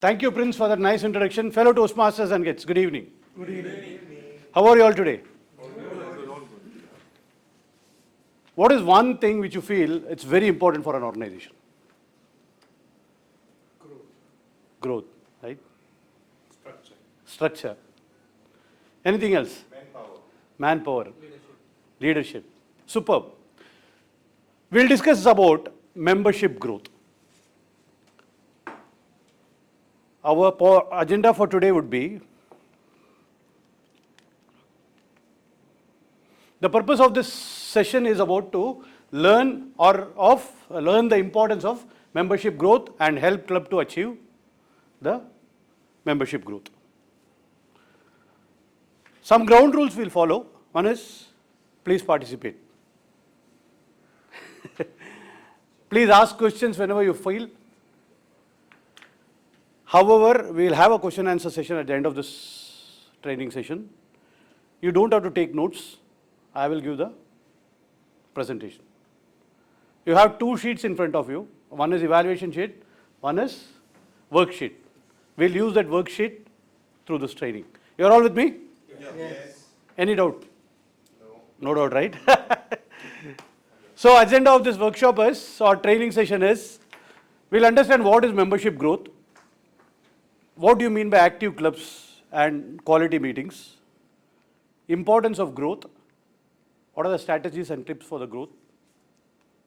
Thank you, Prince, for that nice introduction. Fellow Toastmasters and guests, good evening. Good evening. How are you all today? What is one thing which you feel it's very important for an organization? Growth, right? Structure. Anything else? Manpower. Leadership. Superb. We'll discuss about membership growth. Our agenda for today would be, the purpose of this session is about to learn the importance of membership growth and help club to achieve the membership growth. Some ground rules we'll follow. One is, please participate. Please ask questions whenever you feel. However, we will have a question and answer session at the end of this training session. You don't have to take notes. I will give the presentation. You have two sheets in front of you. One is evaluation sheet, one is worksheet. We'll use that worksheet through this training. You are all with me? Yes. Any doubt? No doubt, right? So, agenda of this workshop is, or training session is, we'll understand what is membership growth. What do you mean by active clubs and quality meetings? Importance of growth. What are the strategies and tips for the growth?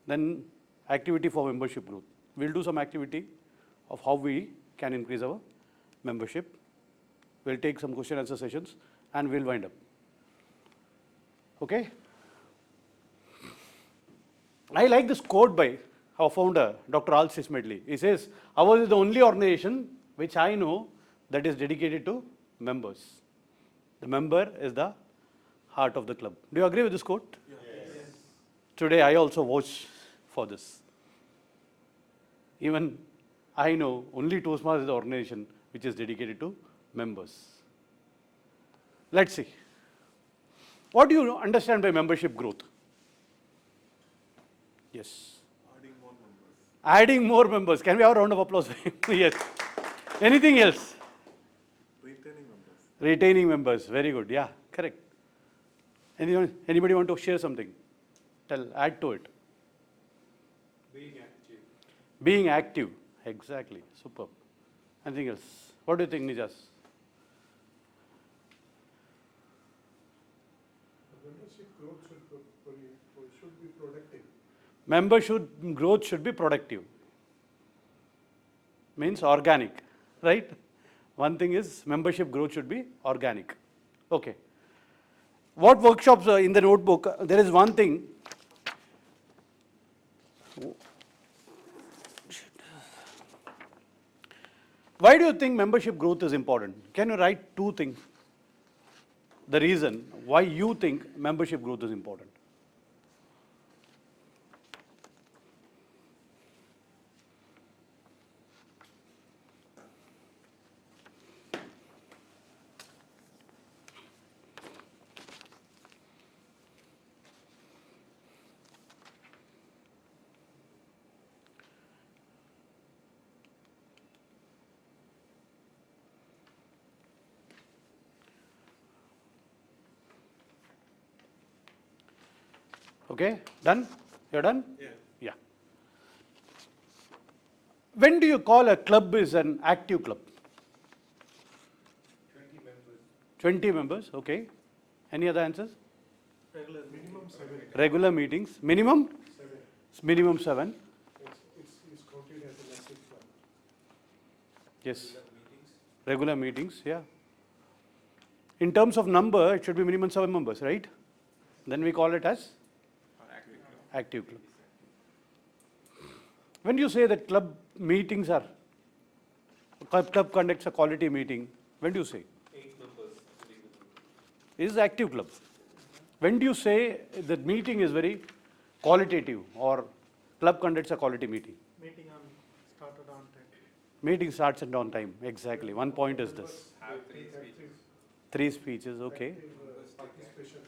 Then activity for membership growth. We'll do some activity of how we can increase our membership. We'll take some question answer sessions and we'll wind up. Okay? I like this quote by our founder, Dr. Alsis Medley. He says, ours is the only organization which I know that is dedicated to members. The member is the heart of the club. Do you agree with this quote? Yes. Today I also vouch for this. Even I know only Toastmasters is the organization which is dedicated to members. Let's see. What do you understand by membership growth? Yes. Adding more members. Adding more members. Can we have a round of applause? Yes. Anything else? Retaining members. Retaining members. Very good. Yeah, correct. Anybody want to share something? Add to it. Being active. Being active. Exactly. Superb. Anything else? What do you think, Nijas? Membership growth should be productive. Membership growth should be productive. Means organic, right? One thing is membership growth should be organic. Okay. What workshops in the notebook? There is one thing. Why do you think membership growth is important? Can you write two things? The reason why you think membership growth is important. Okay, done? You're done? Yeah. Yeah. When do you call a club is an active club? 20 members. 20 members, okay. Any other answers? Regular Minimum 7. Regular meetings, minimum? 7. Minimum 7. It's counted as a massive club. Yes. meetings. Regular meetings, yeah. In terms of number, it should be minimum 7 members, right? Then we call it as active club. When you say that club meetings are, club conducts a quality meeting, when do you say? 8 members. It is active club. When do you say that meeting is very qualitative or club conducts a quality meeting? Meeting started on time. Meeting starts and on time, exactly. One point is this. Have 3 speeches. 3 speeches, okay. Participation.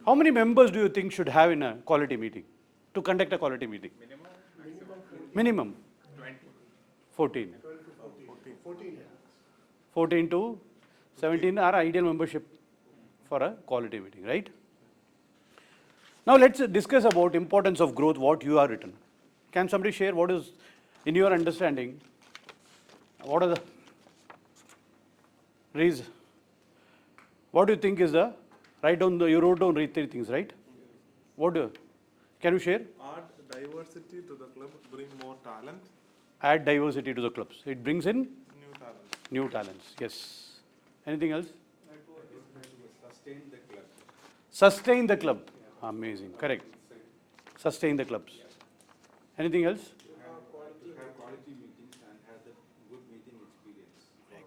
How many members do you think should have in a quality meeting to conduct a quality meeting? Minimum. Minimum 20. 14. 12 to 14. 14. 14 to 17 are ideal membership for a quality meeting, right? Now let's discuss about importance of growth, what you have written. Can somebody share what is, in your understanding, what are the reasons? What do you think is the, write down you wrote down three things, right? What do, can you share? Add diversity to the club, bring more talent, Add diversity to the clubs. It brings in new talent. new talents, yes. Anything else? Sustain the club. Sustain the club. Amazing, correct. Sustain the clubs. Anything else? Have quality meetings and have the good meeting experience.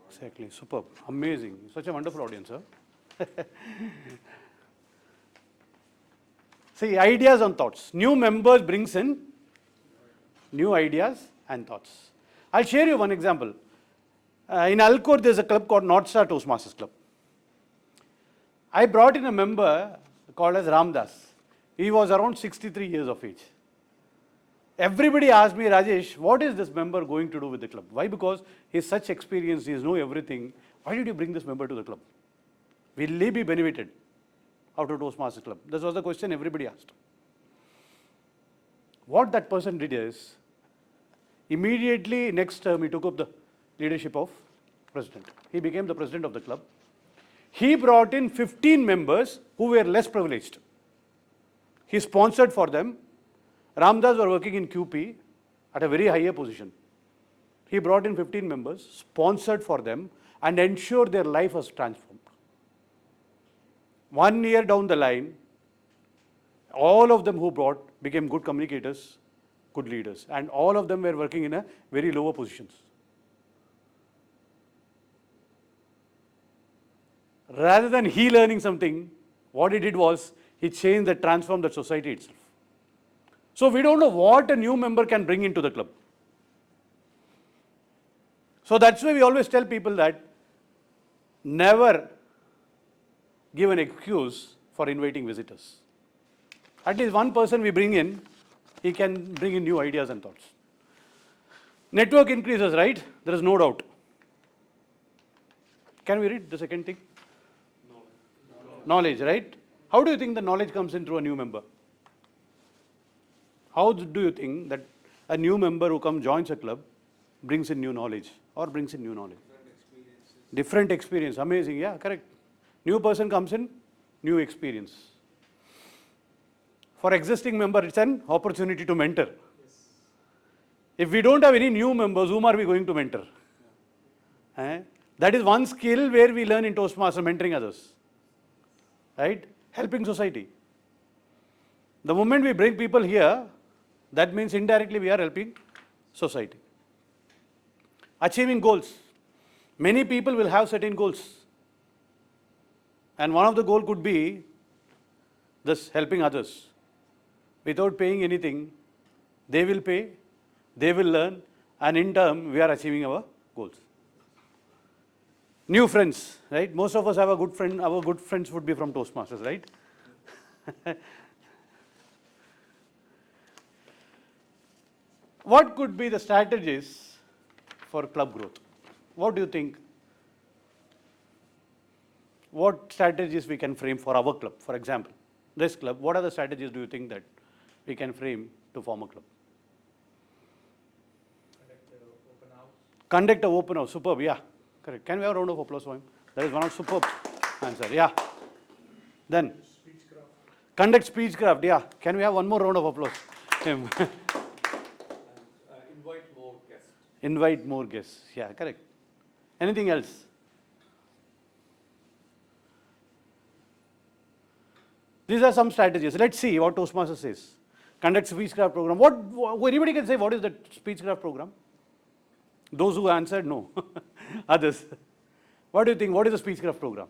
Exactly, superb, amazing. Such a wonderful audience, huh? See, ideas and thoughts. New members brings in new ideas and thoughts. I'll share you one example. In Alcor, there's a club called North Star Toastmasters Club. I brought in a member called as Ramdas. He was around 63 years of age. Everybody asked me, Rajesh, what is this member going to do with the club? Why? Because he's such experienced, he knows everything. Why did you bring this member to the club? Will he be benefited out of Toastmasters Club? This was the question everybody asked. What that person did is, immediately next term he took up the leadership of president. He became the president of the club. He brought in 15 members who were less privileged. He sponsored for them. Ramdas were working in QP at a very higher position. He brought in 15 members, sponsored for them, and ensured their life was transformed. 1 year down the line, all of them who brought became good communicators, good leaders, and all of them were working in a very lower positions. Rather than he learning something, what he did was he changed and transformed the society itself. So we don't know what a new member can bring into the club. So that's why we always tell people that never give an excuse for inviting visitors. At least one person we bring in, he can bring in new ideas and thoughts. Network increases, right? There is no doubt. Can we read the second thing? Knowledge, right? How do you think the knowledge comes in through a new member? How do you think that a new member who joins a club brings in new knowledge or brings in new knowledge? Different experience. Amazing, yeah, correct. New person comes in, new experience. For existing member, it's an opportunity to mentor. If we don't have any new members, whom are we going to mentor? That is one skill where we learn in Toastmaster, mentoring others. Right? Helping society. The moment we bring people here, that means indirectly we are helping society. Achieving goals. Many people will have certain goals. And one of the goals could be this, helping others. Without paying anything, they will pay, they will learn, and in turn, we are achieving our goals. New friends, right? Most of us have a good friend. Our good friends would be from Toastmasters, right? What could be the strategies for club growth? What do you think? What strategies we can frame for our club? For example, this club, what are the strategies do you think that we can frame to form a club? Conduct an open house. Superb, yeah. Correct. Can we have a round of applause for him? That is one of superb answer. Yeah. Then conduct speechcraft. Yeah. Can we have one more round of applause? Him. Invite more guests. Invite more guests. Yeah, correct. Anything else? These are some strategies. Let's see what Toastmaster says. Conduct speechcraft program. Anybody can say what is the speechcraft program? Those who answered, no. Others. What do you think? What is the speechcraft program?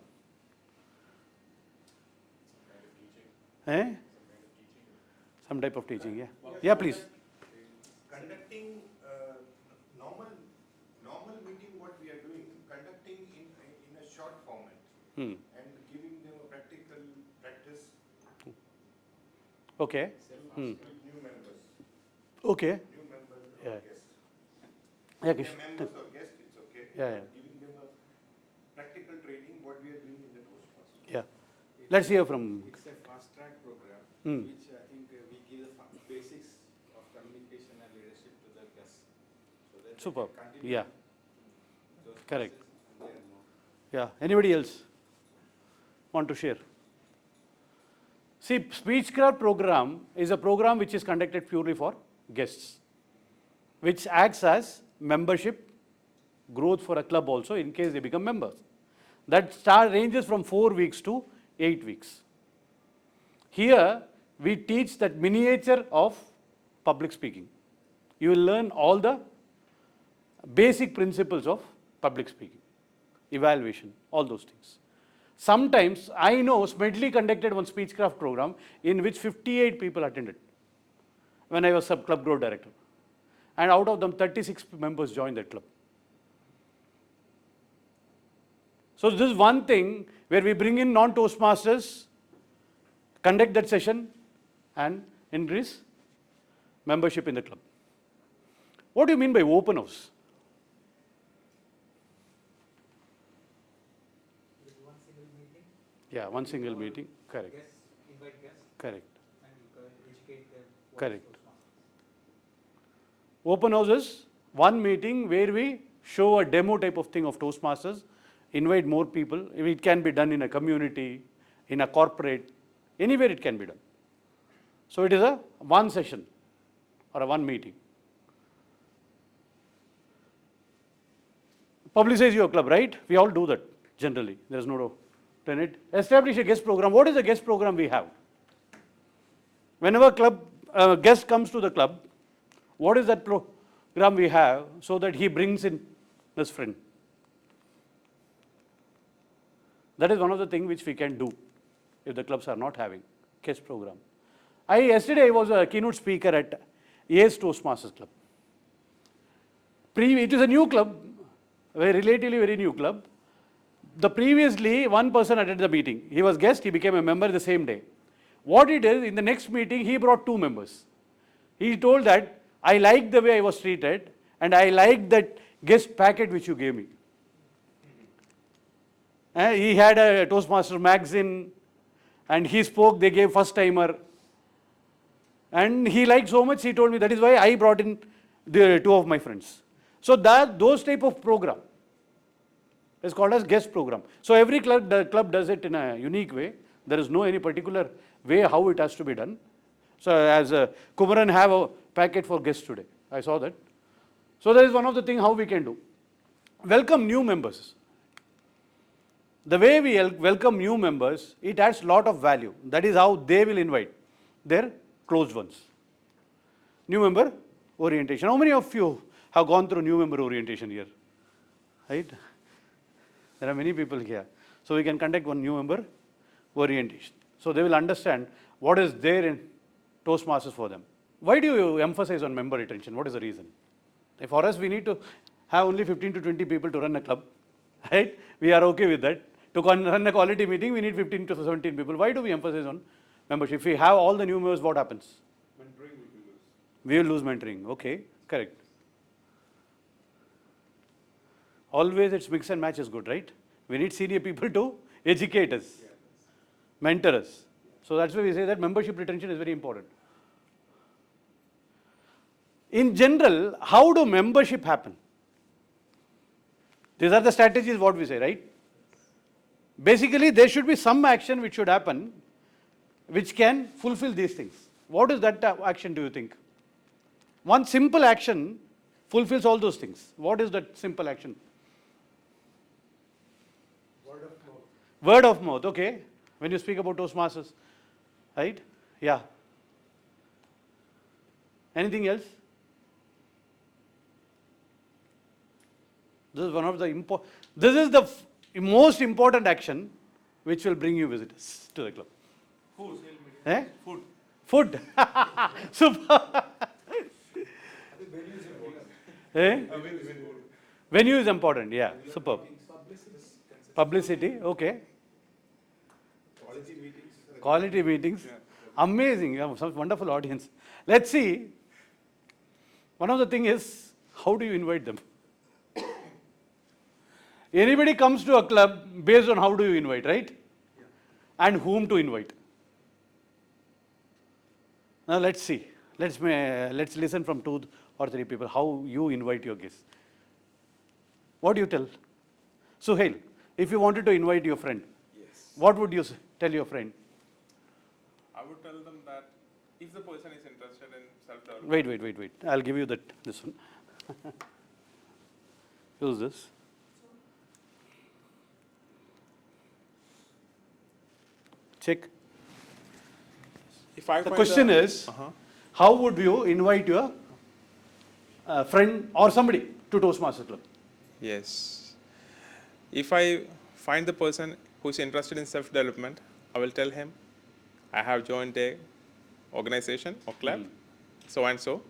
Some type of teaching, yeah. Yeah, please. Conducting normal meeting, what we are doing, conducting in a short format and giving them a practical practice Okay. with new members. Okay. New members Yeah. or guests. Yeah, If Kish. they're members or guests, it's okay. Yeah, yeah. Giving them a Let's hear from. It's a fast track program, Hmm. which I think we give the basics of communication and leadership to the guests. So that they Superb. can continue Yeah. those Correct. processes and learn more. Yeah. Anybody else want to share? See, Speechcraft program is a program which is conducted purely for guests, which acts as membership growth for a club also in case they become members. That ranges from 4 weeks to 8 weeks. Here, we teach that miniature of public speaking. You will learn all the basic principles of public speaking, evaluation, all those things. Sometimes, I know Smedley conducted one Speechcraft program in which 58 people attended when I was sub-club growth director. And out of them, 36 members joined that club. So this is one thing where we bring in non-Toastmasters, conduct that session, and increase membership in the club. What do you mean by open house? With one single meeting, Yeah, one single meeting, correct, guests, invite guests, correct, and educate them. what is Correct. Toastmasters. Open house is one meeting where we show a demo type of thing of Toastmasters, invite more people. It can be done in a community, in a corporate, anywhere it can be done. So it is a one session or a one meeting. Publicize your club, right? We all do that generally. There is no doubt in it. Establish a guest program. What is the guest program we have? Whenever guest comes to the club, what is that program we have so that he brings in his friend? That is one of the things which we can do if the clubs are not having guest program. Yesterday I was a keynote speaker at AS Toastmasters Club. It is a new club, relatively very new club. Previously, one person attended the meeting. He was guest, he became a member the same day. What he did, in the next meeting, he brought 2 members. He told that, I like the way I was treated, and I like that guest packet which you gave me. He had a Toastmaster magazine, and he spoke, they gave first timer. And he liked so much, he told me, that is why I brought in the 2 of my friends. So those type of program is called as guest program. So every club does it in a unique way. There is no any particular way how it has to be done. So as Kumaran have a packet for guests today. I saw that. So that is one of the things how we can do. Welcome new members. The way we welcome new members, it adds lot of value. That is how they will invite their close ones. New member orientation. How many of you have gone through new member orientation here? Right? There are many people here. So we can conduct one new member orientation. So they will understand what is there in Toastmasters for them. Why do you emphasize on member retention? What is the reason? For us, we need to have only 15 to 20 people to run a club. Right? We are okay with that. To run a quality meeting, we need 15 to 17 people. Why do we emphasize on membership? If we have all the new members, what happens? Mentoring will be loose. We will lose mentoring. Okay, correct. Always it's mix and match is good, right? We need senior people to educate us, mentor us. So that's why we say that membership retention is very important. In general, how do membership happen? These are the strategies what we say, right? Basically, there should be some action which should happen which can fulfill these things. What is that action, do you think? One simple action fulfills all those things. What is that simple action? Word of mouth. Word of mouth, okay. When you speak about Toastmasters, right? Yeah. Anything else? This is one of the most important action which will bring you visitors to the club. Food. Eh? Food. Food. Super. Eh? Venue is important, yeah. Superb. Publicity, okay. Quality meetings. Quality meetings. Amazing. Yeah, some wonderful audience. Let's see. One of the thing is, how do you invite them? Anybody comes to a club based on how do you invite, right? and whom to invite. Now let's see. Let's listen from 2 or 3 people how you invite your guests. What do you tell? Suhail, if you wanted to invite your friend, Yes. what would you tell your friend? I would tell them that if the person is interested in self-development. Wait. I'll give you this one. Use this. Check. If I The find question a- is, how would you invite your friend or somebody to Toastmaster Club? Yes. If I find the person who's interested in self-development, I will tell him, I have joined a organization or club, so and so.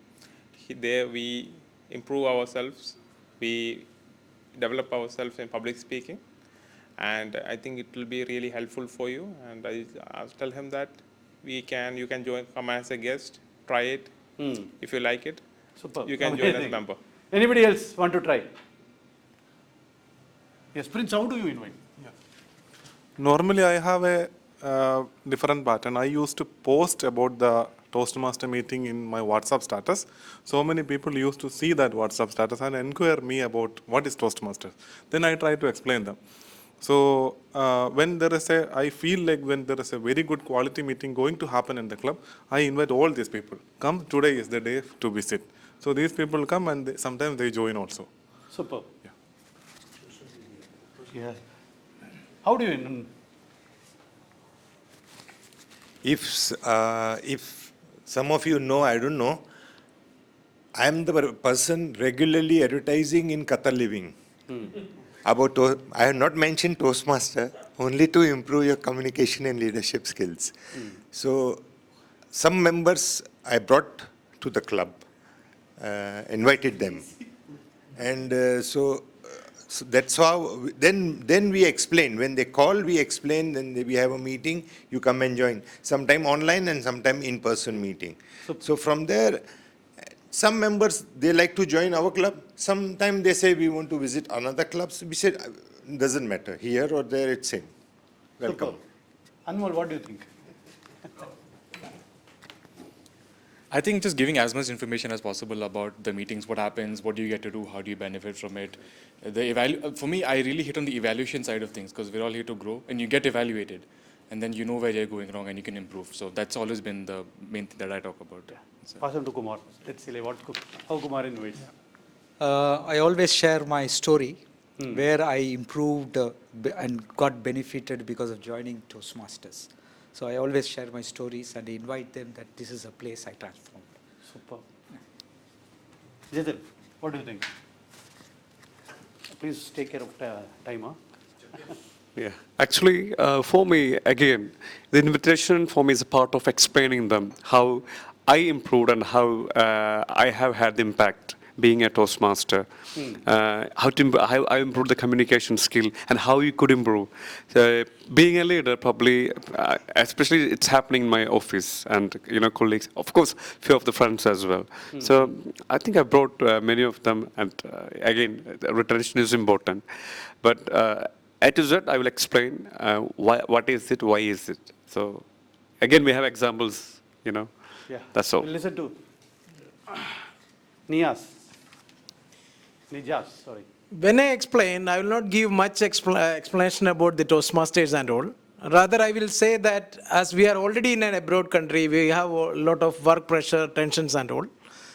There we improve ourselves, we develop ourselves in public speaking, and I think it will be really helpful for you. And I'll tell him that you can join, come as a guest, try it. If you like it, Superb. you can join as a Amazing. member. Anybody else want to try? Yes, Prince, how do you invite? Normally, I have a different pattern. I used to post about the Toastmaster meeting in my WhatsApp status. So many people used to see that WhatsApp status and inquire me about what is Toastmaster. Then I try to explain them. So when there is I feel like when there is a very good quality meeting going to happen in the club, I invite all these people. Come, today is the day to visit. So these people come and sometimes they join also. Superb. Yeah. Yeah. How do you? If some of you know, I don't know, I am the person regularly advertising in Qatar Living. I have not mentioned Toastmaster, only to improve your communication and leadership skills. So some members I brought to the club, invited them. And so that's how, then we explain. When they call, we explain, then we have a meeting, you come and join. Sometime online and sometime in-person meeting. So from there, some members, they like to join our club. Sometimes they say we want to visit another club. So we said, doesn't matter, here or there, it's same. Welcome. Superb. Anmol, what do you think? I think just giving as much information as possible about the meetings, what happens, what do you get to do, how do you benefit from it. For me, I really hit on the evaluation side of things because we're all here to grow and you get evaluated and then you know where you're going wrong and you can improve. So that's always been the main thing that I talk about. So. Pass on to Kumar. Let's see how Kumar invites. I always share my story where I improved and got benefited because of joining Toastmasters. So I always share my stories and invite them that this is a place I transformed. Superb. Jitin, what do you think? Please take care of time, huh? Yeah, actually, for me, again, the invitation for me is a part of explaining them how I improved and how I have had the impact being a Toastmaster, how I improved the communication skill and how you could improve. Being a leader, probably, especially it's happening in my office and, colleagues, of course, few of the friends as well. So I think I brought many of them and again, retention is important. But A to Z, I will explain what is it, why is it. So again, we have examples, Yeah. that's all. We'll listen to Nijas, sorry. When I explain, I will not give much explanation about the Toastmasters and all. Rather, I will say that as we are already in an abroad country, we have a lot of work pressure, tensions and all.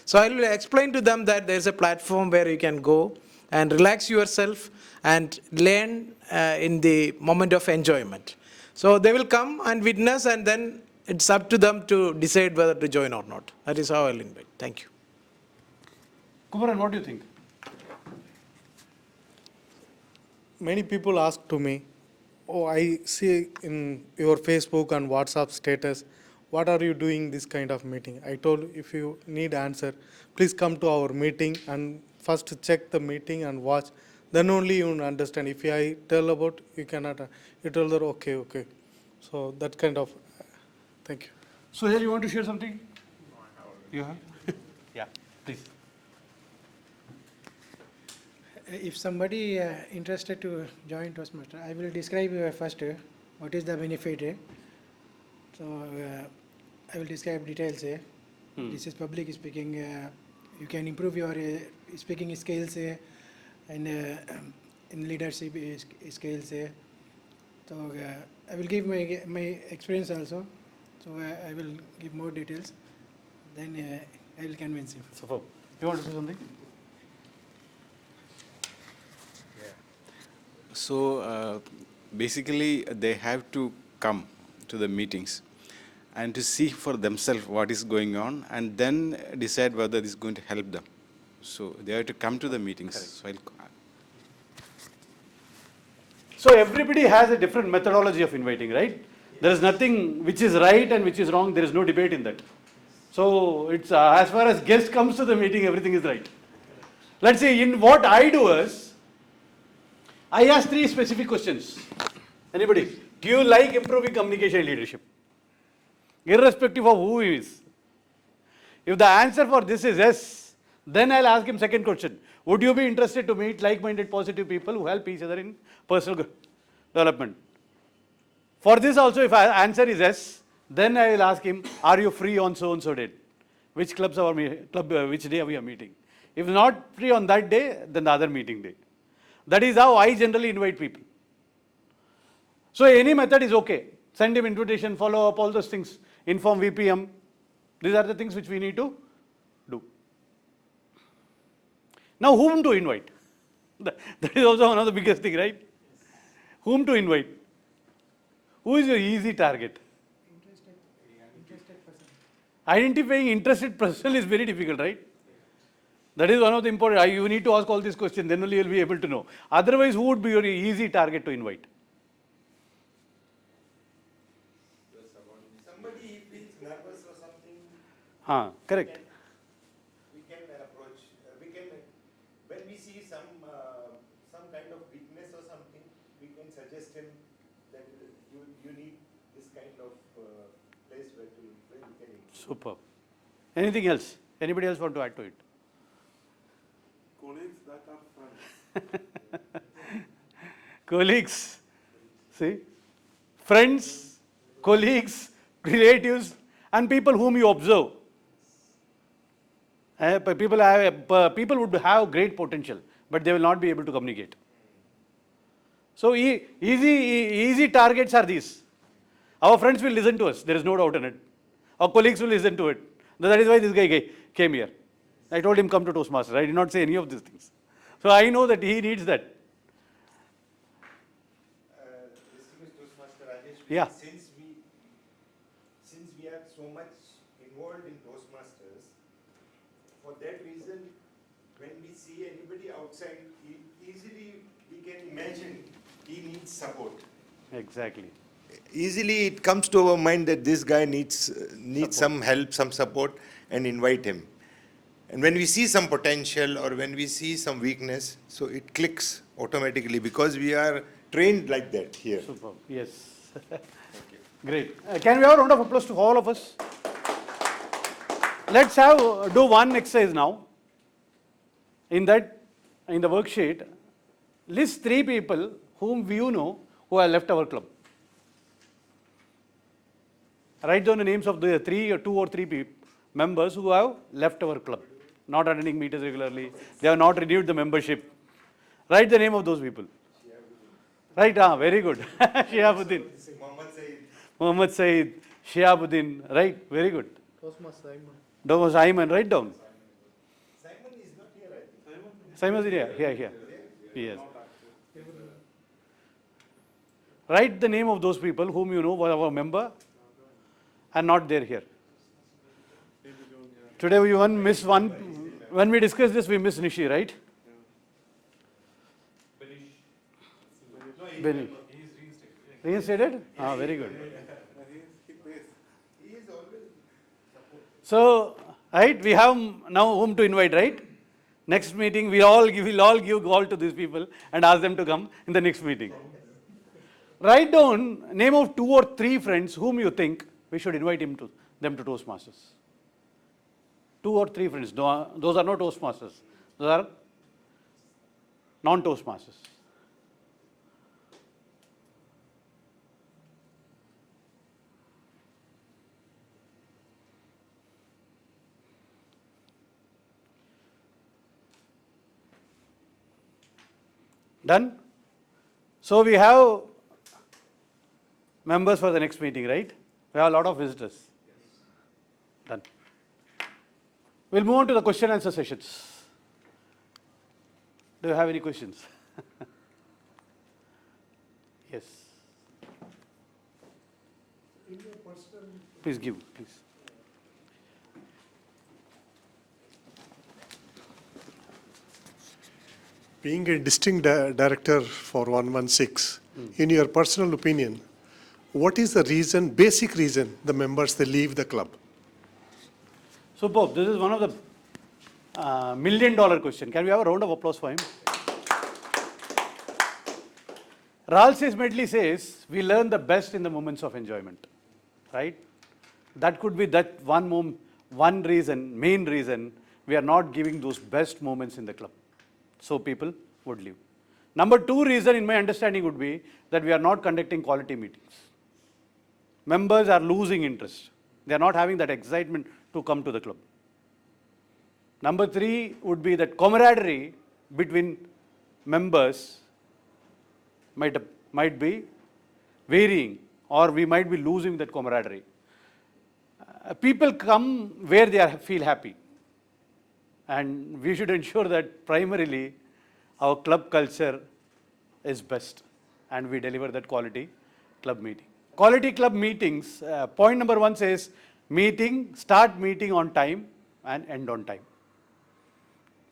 So I will explain to them that there is a platform where you can go and relax yourself and learn in the moment of enjoyment. So they will come and witness and then it's up to them to decide whether to join or not. That is how I will invite. Thank you. Kumaran, what do you think? Many people ask to me, oh, I see in your Facebook and WhatsApp status, what are you doing this kind of meeting? I told, if you need answer, please come to our meeting and first check the meeting and watch. Then only you will understand. If I tell about, you cannot, you tell them, okay. So that kind of, thank you. Suhail, you want to share something? No, I have. You have? Yeah, please. If somebody interested to join Toastmaster, I will describe first what is the benefit? So I will describe details. This is public speaking. You can improve your speaking skills and in leadership skills. So I will give my experience also. So I will give more details. Then I will convince you. Superb. You want to say something? So basically, they have to come to the meetings and to see for themselves what is going on and then decide whether this is going to help them. So they have to come to the meetings. So So everybody has a different methodology of inviting, right? There is nothing which is right and which is wrong. There is no debate in that. So it's as far as guest comes to the meeting, everything is right. Let's see, in what I do is, I ask 3 specific questions. Anybody? Do you like improving communication and leadership? Irrespective of who he is. If the answer for this is yes, then I'll ask him second question. Would you be interested to meet like-minded positive people who help each other in personal development? For this also, if our answer is yes, then I will ask him, are you free on so-and-so date? Which which day we are meeting? If not free on that day, then the other meeting day. That is how I generally invite people. So any method is okay. Send him invitation, follow up, all those things. Inform VPM. These are the things which we need to do. Now whom to invite? That is also one of the biggest thing, right? Whom to invite? Who is your easy target? Interested person. Identifying interested person is very difficult, right? That is one of the important, you need to ask all these questions, then only you will be able to know. Otherwise, who would be your easy target to invite? Somebody feels nervous or something, Correct. we can approach, when we see some kind of weakness or something, we can suggest him that you need this kind of place where you can improve. Superb. Anything else? Anybody else want to add to it? colleagues that are friends. Colleagues, see? Friends, colleagues, relatives, and people whom you observe. People would have great potential, but they will not be able to communicate. So easy targets are these. Our friends will listen to us, there is no doubt in it. Our colleagues will listen to it. That is why this guy came here. I told him come to Toastmasters. I did not say any of these things. So I know that he needs that. Distinguished Toastmaster Rajesh, Yeah. since we are so much involved in Toastmasters, for that reason, when we see anybody outside, easily we can imagine he needs support. Exactly. Easily it comes to our mind that this guy needs some help, some support, and invite him. And when we see some potential or when we see some weakness, so it clicks automatically because we are trained like that here. Superb. Yes. Great. Can we have a round of applause to all of us? Let's do one exercise now. In the worksheet, list 3 people whom you know who have left our club. Write down the names of the 2 or 3 members who have left our club, not attending meetings regularly. They have not renewed the membership. Write the name of those people. Right? Very good. Shihabuddin. Mohammed Saeed. Shihabuddin. Right? Very good. Thomas Simon. Write down. Simon is not here, I think. Simon is here. Here. Yes. Write the name of those people whom you know were our member and not there here. Today we miss one. When we discussed this, we missed Nishi, right? Benish. Reinstated? Very good. So, right, we have now whom to invite, right? Next meeting, we'll all give call to these people and ask them to come in the next meeting. Write down name of 2 or 3 friends whom you think we should invite them to Toastmasters. 2 or 3 friends. Those are not Toastmasters. Those are non-Toastmasters. Done? So we have members for the next meeting, right? We have a lot of visitors. Done. We'll move on to the question answer sessions. Do you have any questions? Yes. Please give, please. Being a distinct director for 116, in your personal opinion, what is the reason, basic reason, the members they leave the club? Superb. This is one of the $1 million question. Can we have a round of applause for him? Ralston Medley says, we learn the best in the moments of enjoyment, right? That could be that one reason, main reason, we are not giving those best moments in the club. So people would leave. Number 2 reason in my understanding would be that we are not conducting quality meetings. Members are losing interest. They are not having that excitement to come to the club. Number 3 would be that camaraderie between members might be varying, or we might be losing that camaraderie. People come where they feel happy. And we should ensure that primarily our club culture is best and we deliver that quality club meeting. Quality club meetings, point number 1 says start meeting on time and end on time.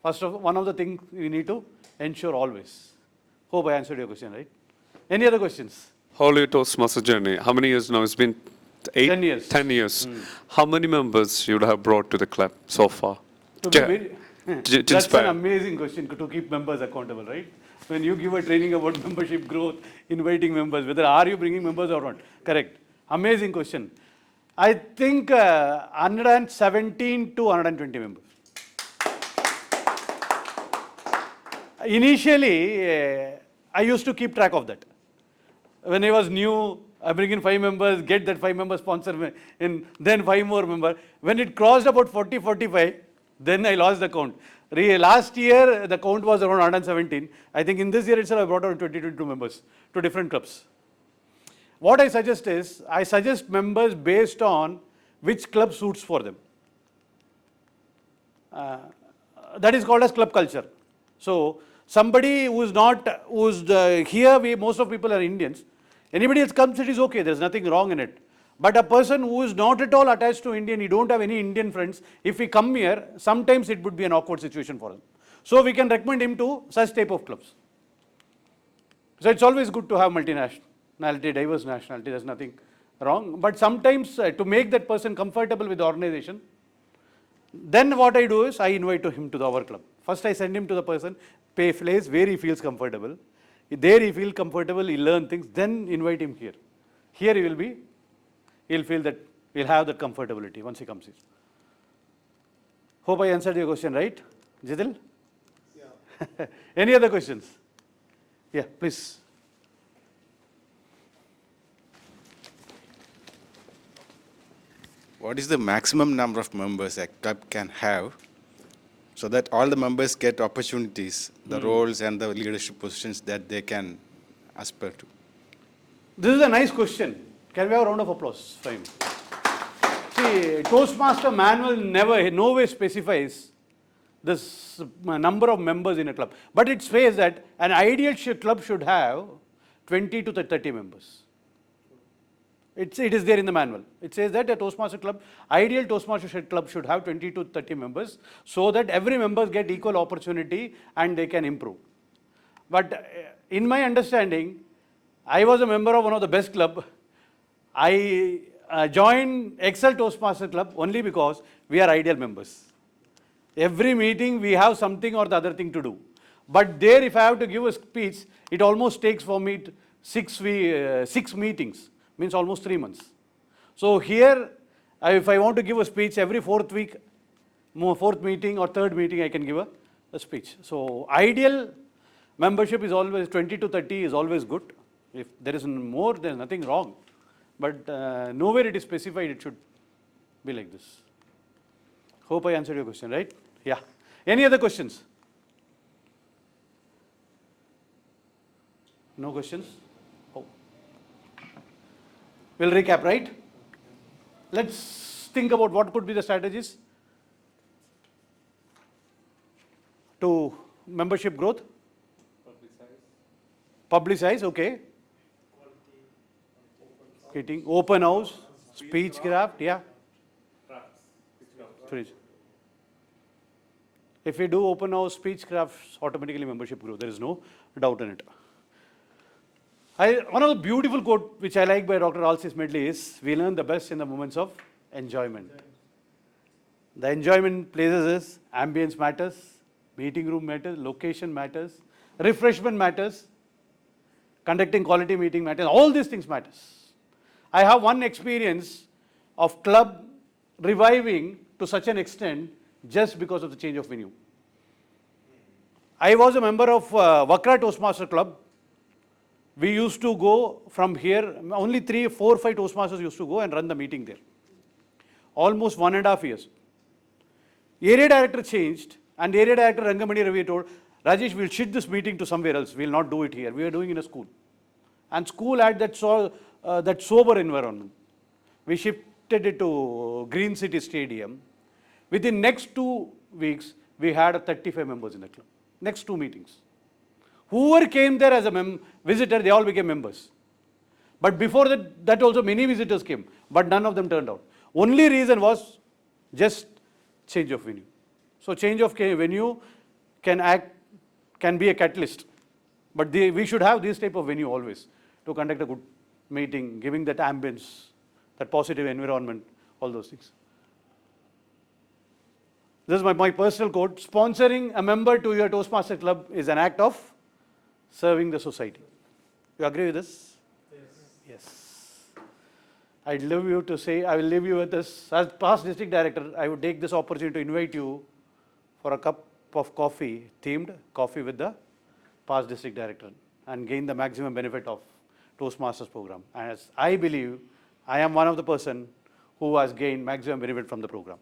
First of all, one of the things we need to ensure always. Hope I answered your question, right? Any other questions? Holy Toastmaster journey, how many years now? It's been 10 years. 10 years. How many members you would have brought to the club so far? To be that's inspire. an amazing question to keep members accountable, right? When you give a training about membership growth, inviting members, whether are you bringing members or not? Correct. Amazing question. I think 117 to 120 members. Initially, I used to keep track of that. When I was new, I bring in 5 members, get that 5 members sponsor, and then 5 more members. When it crossed about 40, 45, then I lost the count. Last year, the count was around 117. I think in this year itself, I brought around 22 members to different clubs. What I suggest is, I suggest members based on which club suits for them. That is called as club culture. So, somebody who's here, most of people are Indians. Anybody else comes, it is okay, there's nothing wrong in it. But a person who is not at all attached to Indian, you don't have any Indian friends, if he come here, sometimes it would be an awkward situation for him. So we can recommend him to such type of clubs. So it's always good to have multinationality, diverse nationality, there's nothing wrong. But sometimes to make that person comfortable with the organization, then what I do is I invite him to our club. First I send him to the person, place where he feels comfortable. There he feels comfortable, he learn things, then invite him here. Here he'll feel that he'll have that comfortability once he comes here. Hope I answered your question, right? Jidil? Yeah. Any other questions? Yeah, please. What is the maximum number of members a club can have so that all the members get opportunities, the roles and the leadership positions that they can aspire to? This is a nice question. Can we have a round of applause for him? See, Toastmaster manual no way specifies this number of members in a club. But it says that an ideal club should have 20 to 30 members. It is there in the manual. It says that a Toastmaster club, ideal Toastmaster club should have 20 to 30 members so that every member get equal opportunity and they can improve. But in my understanding, I was a member of one of the best club. I joined Excel Toastmaster Club only because we are ideal members. Every meeting we have something or the other thing to do. But there if I have to give a speech, it almost takes for me 6 meetings, means almost 3 months. So here, if I want to give a speech every 4th meeting or 3rd meeting, I can give a speech. So ideal membership is always 20 to 30 is always good. If there is more, there is nothing wrong. But nowhere it is specified it should be like this. Hope I answered your question, right? Yeah. Any other questions? No questions? Oh. We'll recap, right? Let's think about what could be the strategies to membership growth. Publicize, okay. Hitting, open house, speech craft, yeah. Fridge. If we do open house, speech crafts, automatically membership growth. There is no doubt in it. One of the beautiful quote which I like by Dr. Alcis Medley is, we learn the best in the moments of enjoyment. The enjoyment places is, ambience matters, meeting room matters, location matters, refreshment matters, conducting quality meeting matters, all these things matters. I have one experience of club reviving to such an extent just because of the change of venue. I was a member of Vakra Toastmaster Club. We used to go from here, only 3, 4, 5 Toastmasters used to go and run the meeting there. Almost 1.5 years. Area director changed, and area director Rangamani Ravi told, Rajesh, we'll shift this meeting to somewhere else. We'll not do it here. We are doing in a school. And school had that sober environment. We shifted it to Green City Stadium. Within next 2 weeks, we had 35 members in the club. Next 2 meetings. Whoever came there as a visitor, they all became members. But before that also many visitors came, but none of them turned out. Only reason was just change of venue. So change of venue can be a catalyst. But we should have this type of venue always to conduct a good meeting, giving that ambience, that positive environment, all those things. This is my personal quote. Sponsoring a member to your Toastmaster club is an act of serving the society. You agree with this? Yes. I will leave you with this. As past district director, I would take this opportunity to invite you for a cup of coffee, themed coffee with the past district director, and gain the maximum benefit of Toastmasters program. As I believe, I am one of the person who has gained maximum benefit from the program.